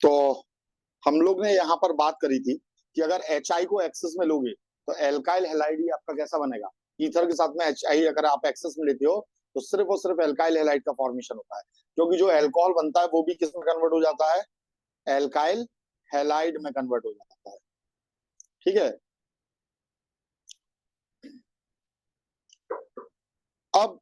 तो हम लोग ने यहाँ पर बात करी थी कि अगर HI को एक्सेस में लोगे तो एल्काइल हैलाइड ही आपका कैसा बनेगा। ईथर के साथ में HI अगर आप एक्सेस में लेते हो तो सिर्फ और सिर्फ एल्काइल हैलाइड का फॉर्मेशन होता है, क्योंकि जो एल्कोहल बनता है वो भी किस में कन्वर्ट हो जाता है, एल्काइल हैलाइड में कन्वर्ट हो जाता है। ठीक है। अब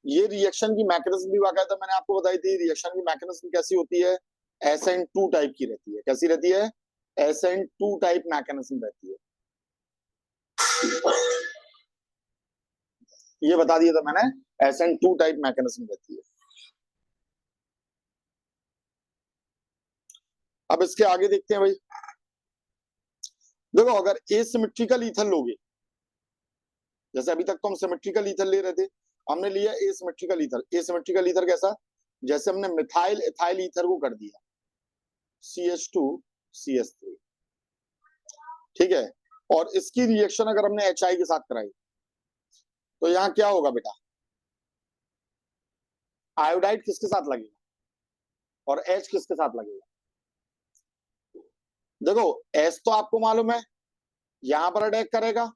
ये रिएक्शन की मैकेनिज्म भी बाकायदा मैंने आपको बताई थी। रिएक्शन की मैकेनिज्म कैसी होती है, SN2 टाइप की रहती है। कैसी रहती है, SN2 टाइप मैकेनिज्म रहती है। ये बता दिया था मैंने, SN2 टाइप मैकेनिज्म रहती है। अब इसके आगे देखते हैं भाई। देखो अगर एसिमेट्रिकल ईथर लोगे, जैसे अभी तक तो हम सिमेट्रिकल ईथर ले रहे थे, हमने लिया एसिमेट्रिकल ईथर। एसिमेट्रिकल ईथर कैसा, जैसे हमने मिथाइल इथाइल ईथर को कर दिया CH2CH3। ठीक है। और इसकी रिएक्शन अगर हमने HI के साथ कराई तो यहाँ क्या होगा बेटा, आयोडाइड किसके साथ लगेगा और H किसके साथ लगेगा। देखो S तो आपको मालूम है यहां पर अटैक करेगा,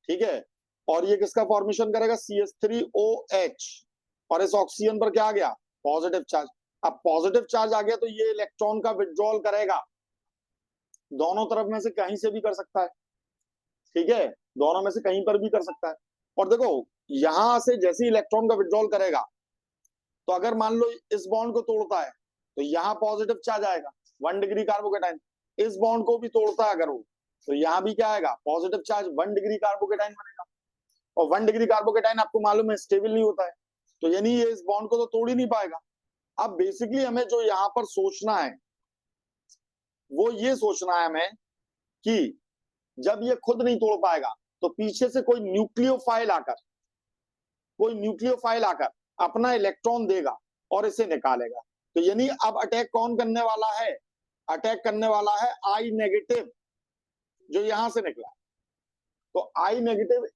ठीक है, और ये किसका फॉर्मेशन करेगा, CH3OH, और इस ऑक्सीजन पर क्या आ गया, पॉजिटिव चार्ज। अब पॉजिटिव चार्ज आ गया तो ये इलेक्ट्रॉन का विड्रॉल करेगा, दोनों तरफ में से कहीं से भी कर सकता है। ठीक है, दोनों में से कहीं पर भी कर सकता है। और देखो यहां से जैसे इलेक्ट्रॉन का विड्रॉल करेगा तो अगर मान लो इस बॉन्ड को तोड़ता है तो यहाँ पॉजिटिव चार्ज आएगा, 1 डिग्री कार्बोकेटाइन। इस बॉन्ड को भी तोड़ता है अगर वो, तो यहाँ भी क्या आएगा, पॉजिटिव चार्ज, 1 डिग्री कार्बोकेटाइन बनेगा। और 1 डिग्री कार्बोकेटाइन आपको मालूम है स्टेबल नहीं होता है, तो यानी ये इस बॉन्ड को तो तोड़ ही नहीं पाएगा। अब बेसिकली हमें जो यहाँ पर सोचना है वो ये सोचना है हमें कि जब ये खुद नहीं तोड़ पाएगा तो पीछे से कोई न्यूक्लियोफाइल आकर अपना इलेक्ट्रॉन देगा और इसे निकालेगा। तो यानी अब अटैक कौन करने वाला है, अटैक करने वाला है I नेगेटिव जो यहां से निकला। तो I नेगेटिव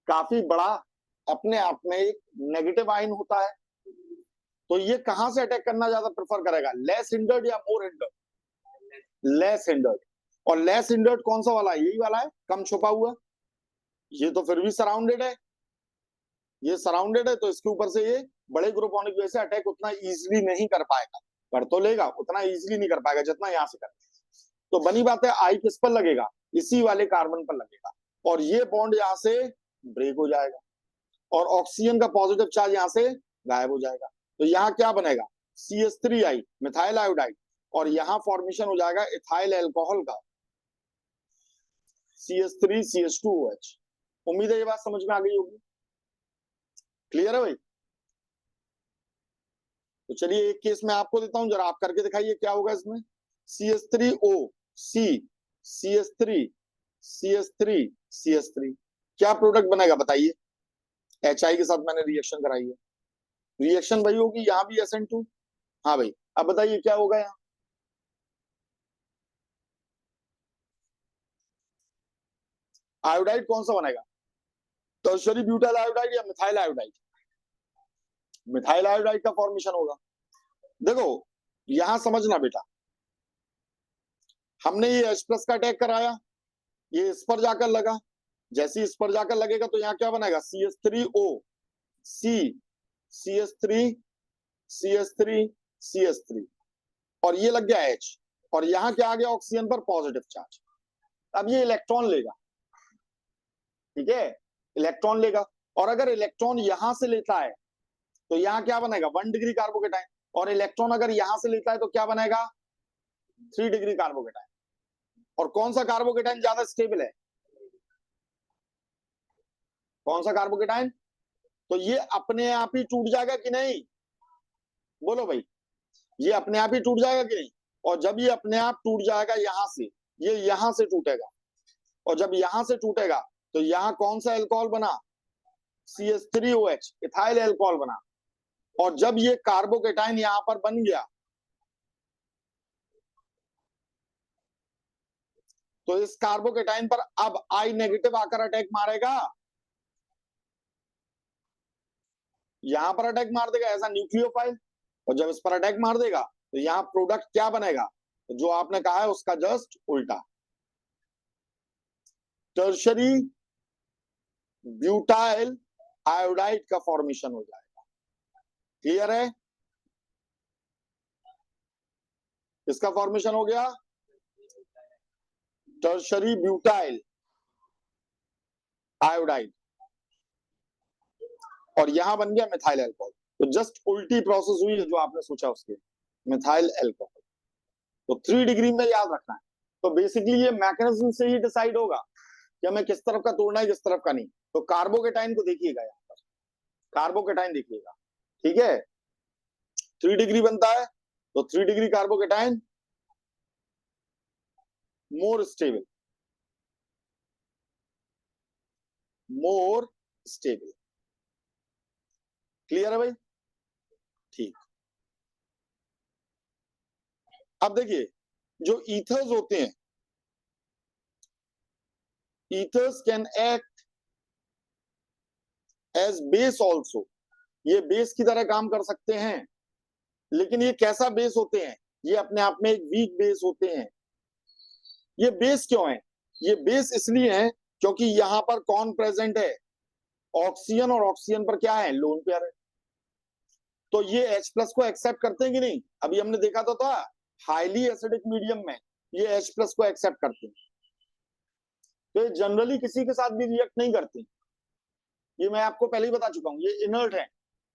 काफी बड़ा अपने आप में एक नेगेटिव आयन होता है। तो ये कहां से अटैक करना ज्यादा प्रेफर करेगा, लेस हिंडर्ड या मोर हिंडर्ड, लेस हिंडर्ड। और लेस हिंडर्ड कौन सा वाला है, यही वाला है, कम छुपा हुआ। ये तो फिर भी सराउंडेड है, ये सराउंडेड है, तो इसके ऊपर से ये बड़े ग्रुप होने की वजह से अटैक उतना इजीली नहीं कर पाएगा। कर तो लेगा, उतना इजीली नहीं कर पाएगा जितना यहां से कर। तो बनी बात है आई किस पर लगेगा, इसी वाले कार्बन पर लगेगा, और ये बॉन्ड यहां से ब्रेक हो जाएगा और ऑक्सीजन का पॉजिटिव चार्ज यहां से गायब हो जाएगा। तो यहाँ क्या बनेगा, CH3I मिथाइल आयोडाइड, और यहाँ फॉर्मेशन हो जाएगा इथाइल एल्कोहल का CH3CH2OH। उम्मीद है ये बात समझ में आ गई होगी, क्लियर है भाई। तो चलिए एक केस में आपको देता हूं, जरा आप करके दिखाइए क्या होगा इसमें। CH3O C CH3 क्या प्रोडक्ट बनेगा बताइए। HI के साथ मैंने रिएक्शन कराई है, रिएक्शन वही होगी, यहाँ भी SN2। हाँ भाई, अब बताइए क्या होगा यहाँ, आयोडाइड कौन सा बनेगा, टर्शियरी ब्यूटाइल आयोडाइड या मिथाइल आयोडाइड, मिथाइल आयोडाइड का फॉर्मेशन होगा। देखो यहां समझना बेटा, हमने ये H+ का अटैक कराया, ये इस पर जाकर लगा, जैसे इस पर जाकर लगेगा तो यहाँ क्या बनेगा, CH3O C CH3 और ये लग गया H, और यहाँ क्या आ गया ऑक्सीजन पर पॉजिटिव चार्ज। अब ये इलेक्ट्रॉन लेगा, ठीक है, इलेक्ट्रॉन लेगा, और अगर इलेक्ट्रॉन यहां से लेता है तो यहाँ क्या बनेगा, 1 डिग्री कार्बोकेटाइन, और इलेक्ट्रॉन अगर यहां से लेता है तो क्या बनेगा, 3 डिग्री कार्बोकेटाइन। और कौन सा कार्बोकेटाइन ज्यादा स्टेबल है, कौन सा कार्बोकेटाइन, तो ये अपने आप ही टूट जाएगा कि नहीं, बोलो भाई, ये अपने आप ही टूट जाएगा कि नहीं। और जब ये अपने आप टूट जाएगा यहां से, ये यहां से टूटेगा, और जब यहां से टूटेगा तो यहाँ कौन सा एल्कोहल बना, CH3OH इथाइल एल्कोहल बना। और जब ये कार्बोकेटाइन यहां पर बन गया तो इस कार्बोकेटाइन पर अब I नेगेटिव आकर अटैक मारेगा, यहां पर अटैक मार देगा एज अ न्यूक्लियोफाइल, और जब इस पर अटैक मार देगा तो यहाँ प्रोडक्ट क्या बनेगा, जो आपने कहा है उसका जस्ट उल्टा, टर्शरी ब्यूटाइल आयोडाइड का फॉर्मेशन हो जाएगा। क्लियर है? इसका फॉर्मेशन हो गया टर्शरी ब्यूटाइल आयोडाइड, और यहां बन गया मिथाइल अल्कोहल। तो जस्ट उल्टी प्रोसेस हुई है जो आपने सोचा उसके, मिथाइल अल्कोहल। तो 3 डिग्री में याद रखना है। तो बेसिकली ये मैकेनिज्म से ही डिसाइड होगा कि हमें किस तरफ का तोड़ना है, किस तरफ का नहीं। तो कार्बोकेटाइन को देखिएगा, यहाँ पर कार्बोकेटाइन देखिएगा, ठीक है। 3 डिग्री बनता है, तो 3 degree carbocation more stable, more stable. Clear है भाई? ठीक। अब देखिए, जो ईथर्स होते हैं, ethers can act as base also, ये बेस की तरह काम कर सकते हैं। लेकिन ये कैसा बेस होते हैं, ये अपने आप में एक वीक बेस होते हैं। ये बेस क्यों है? ये बेस इसलिए है क्योंकि यहां पर कौन प्रेजेंट है, ऑक्सीजन, और ऑक्सीजन पर क्या है, लोन पेयर है। तो ये H प्लस को एक्सेप्ट करते हैं कि नहीं? अभी हमने देखा तो था हाईली एसिडिक मीडियम में ये H प्लस को एक्सेप्ट करते हैं। तो ये जनरली किसी के साथ भी रिएक्ट नहीं करते, ये मैं आपको पहले ही बता चुका हूं, ये इनर्ट है,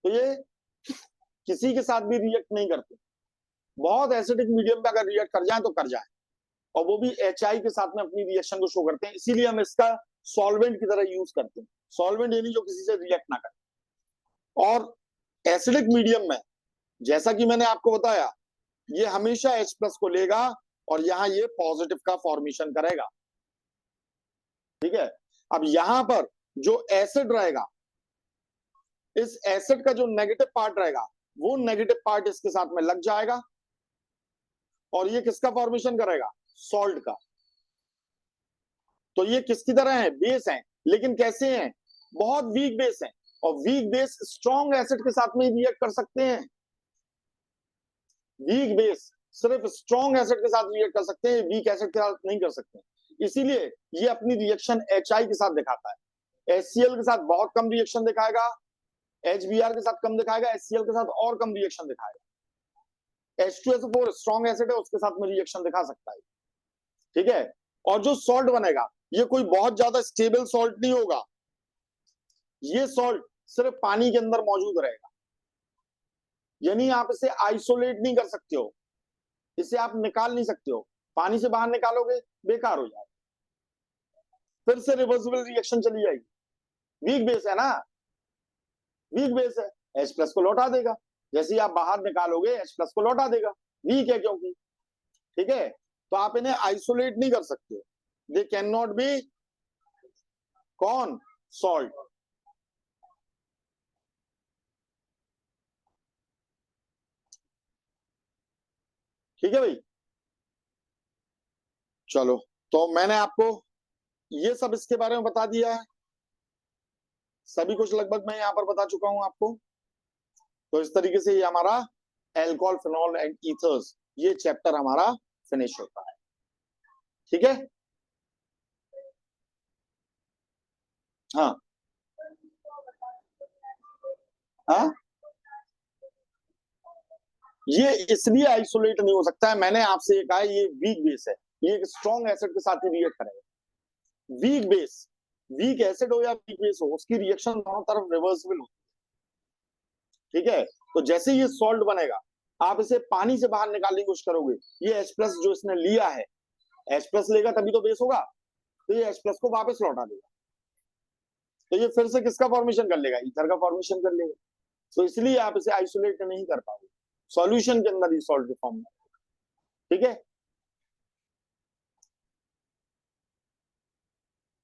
तो ये किसी के साथ भी रिएक्ट नहीं करते। बहुत एसिडिक मीडियम पे अगर रिएक्ट कर जाए तो कर जाए, और वो भी HI के साथ में अपनी रिएक्शन को शो करते हैं। इसीलिए हम इसका सॉल्वेंट की तरह यूज करते हैं। सॉल्वेंट यानी जो किसी से रिएक्ट ना करे। और एसिडिक मीडियम में जैसा कि मैंने आपको बताया, ये हमेशा H प्लस को लेगा और यहां ये पॉजिटिव का फॉर्मेशन करेगा, ठीक है। अब यहां पर जो एसिड रहेगा, इस एसिड का जो नेगेटिव पार्ट रहेगा, वो नेगेटिव पार्ट इसके साथ में लग जाएगा, और ये किसका फॉर्मेशन करेगा, सॉल्ट का। तो ये किसकी तरह है, बेस है, लेकिन कैसे हैं, बहुत वीक बेस है। और वीक बेस स्ट्रॉन्ग एसिड के साथ में रिएक्ट कर सकते हैं। वीक बेस सिर्फ स्ट्रॉन्ग एसिड के साथ रिएक्ट कर सकते हैं, वीक एसिड के साथ नहीं कर सकते। इसीलिए ये अपनी रिएक्शन HI के साथ दिखाता है, HCl के साथ बहुत कम रिएक्शन दिखाएगा, HBr के साथ कम दिखाएगा, HCl के साथ और कम रिएक्शन दिखाएगा। H2SO4 स्ट्रॉन्ग एसिड है, उसके साथ में रिएक्शन दिखा सकता है, ठीक है। और जो सॉल्ट बनेगा, ये कोई बहुत ज्यादा स्टेबल सॉल्ट नहीं होगा, ये सॉल्ट सिर्फ पानी के अंदर मौजूद रहेगा। यानी आप इसे आइसोलेट नहीं कर सकते हो, इसे आप निकाल नहीं सकते हो। पानी से बाहर निकालोगे बेकार हो जाएगा, फिर से रिवर्सिबल रिएक्शन चली जाएगी। वीक बेस है ना, वीक बेस है, H प्लस को लौटा देगा। जैसे ही आप बाहर निकालोगे H प्लस को लौटा देगा, वीक है क्योंकि, ठीक है। तो आप इन्हें आइसोलेट नहीं कर सकते, दे कैन नॉट बी कौन, सॉल्ट। ठीक है भाई, चलो। तो मैंने आपको ये सब इसके बारे में बता दिया है, सभी कुछ लगभग मैं यहाँ पर बता चुका हूं आपको। तो इस तरीके से ये हमारा एल्कोहल, फिनॉल एंड ईथर्स, ये चैप्टर हमारा फिनिश होता है, ठीक है। हाँ हाँ, ये इसलिए आइसोलेट नहीं हो सकता है, मैंने आपसे ये कहा है, ये वीक बेस है, ये एक स्ट्रॉन्ग एसिड के साथ ही रिएक्ट करेगा। वीक बेस, वीक एसिड हो या वीक बेस हो, उसकी रिएक्शन दोनों तरफ रिवर्सिबल होती है, ठीक है। तो जैसे ये सॉल्ट बनेगा, आप इसे पानी से बाहर निकालने की कोशिश करोगे, ये H प्लस जो इसने लिया है, H प्लस लेगा तभी तो बेस होगा, तो ये H प्लस को वापस लौटा देगा, तो ये फिर से किसका फॉर्मेशन कर लेगा, ईथर का फॉर्मेशन कर लेगा। तो इसलिए आप इसे आइसोलेट नहीं कर पाओगे, सॉल्यूशन के अंदर ही सॉल्ट के फॉर्म में, ठीक है।